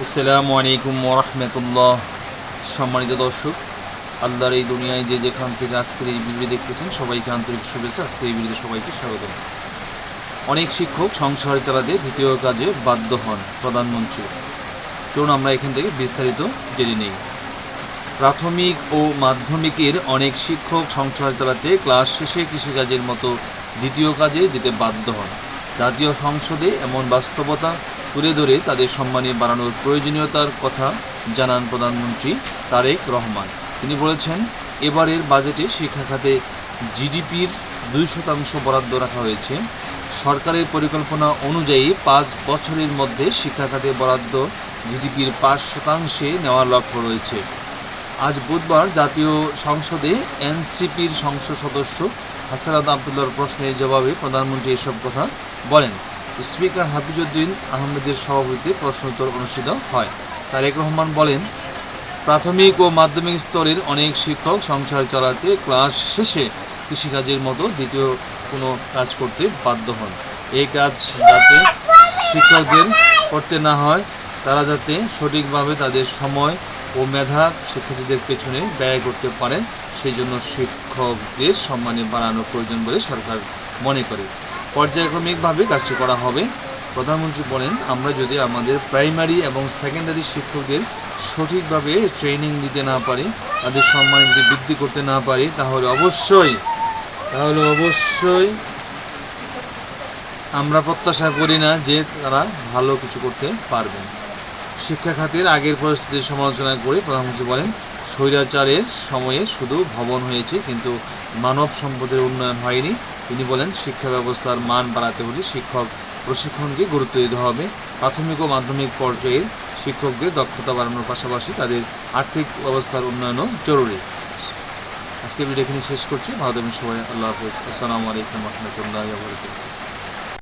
আসসালামু আলাইকুম ওয়া রাহমাতুল্লাহ। সম্মানিত দর্শক, আল্লাহর এই দুনিয়ায় যে যেখান থেকে আজকের এই ভিডিও দেখতেছেন সবাইকে আন্তরিক শুভেচ্ছা। আজকের এই ভিডিওতে সবাইকে স্বাগত। অনেক শিক্ষক সংসার চালাতে দ্বিতীয় কাজে বাধ্য হন প্রধানমন্ত্রী। চলুন আমরা এখান থেকে বিস্তারিত জেনে নেই। প্রাথমিক ও মাধ্যমিকের অনেক শিক্ষক সংসার চালাতে ক্লাস শেষে কৃষিকাজের মতো দ্বিতীয় কাজে যেতে বাধ্য হন। জাতীয় সংসদে এমন বাস্তবতা তুলে ধরে তাদের সম্মানে বাড়ানোর প্রয়োজনীয়তার কথা জানান প্রধানমন্ত্রী তারেক রহমান। তিনি বলেছেন, এবারের বাজেটে শিক্ষা খাতে জিডিপির 2% বরাদ্দ রাখা হয়েছে। সরকারের পরিকল্পনা অনুযায়ী 5 বছরের মধ্যে শিক্ষা খাতে বরাদ্দ জিডিপির 5% নেওয়ার লক্ষ্য রয়েছে। আজ বুধবার জাতীয় সংসদে এনসিপির সংসদ সদস্য হাসানাত আবদুল্লাহর প্রশ্নের জবাবে প্রধানমন্ত্রী এসব কথা বলেন। স্পিকার হাফিজউদ্দিন আহমেদের সভাপতিত্বে প্রশ্নোত্তর অনুষ্ঠিত হয়। তারেক রহমান বলেন, প্রাথমিক ও মাধ্যমিক স্তরের অনেক শিক্ষক সংসার চালাতে ক্লাস শেষে কৃষিকাজের মতো দ্বিতীয় কোনো কাজ করতে বাধ্য হন। এই কাজ যাতে শিক্ষকদের করতে না হয়, তারা যাতে সঠিকভাবে তাদের সময় ও মেধা শিক্ষার্থীদের পেছনে ব্যয় করতে পারেন, সেই জন্য শিক্ষকদের সম্মানে বাড়ানো প্রয়োজন বলে সরকার মনে করে। পর্যায়ক্রমিকভাবে কাজটি করা হবে। প্রধানমন্ত্রী বলেন, আমরা যদি আমাদের প্রাইমারি এবং সেকেন্ডারি শিক্ষকদের সঠিকভাবে ট্রেনিং দিতে না পারি, তাদের সম্মান যদি বৃদ্ধি করতে না পারি, তাহলে অবশ্যই আমরা প্রত্যাশা করি না যে তারা ভালো কিছু করতে পারবেন। শিক্ষা খাতের আগের পরিস্থিতির সমালোচনা করে প্রধানমন্ত্রী বলেন, স্বৈরাচারের সময়ে শুধু ভবন হয়েছে, কিন্তু মানব সম্পদের উন্নয়ন হয়নি। তিনি বলেন, শিক্ষা ব্যবস্থার মান বাড়াতে হলে শিক্ষক প্রশিক্ষণকে গুরুত্ব দিতে হবে। প্রাথমিক ও মাধ্যমিক পর্যায়ের শিক্ষকদের দক্ষতা বাড়ানোর পাশাপাশি তাদের আর্থিক অবস্থার উন্নয়নও জরুরি। আজকে ভিডিও এখানে শেষ করছি। ভালো থাকবেন সবাই। আল্লাহ হাফেজ। আসসালামু আলাইকুম ওয়া রাহমাতুল্লাহি ওয়া বারাকাতুহু।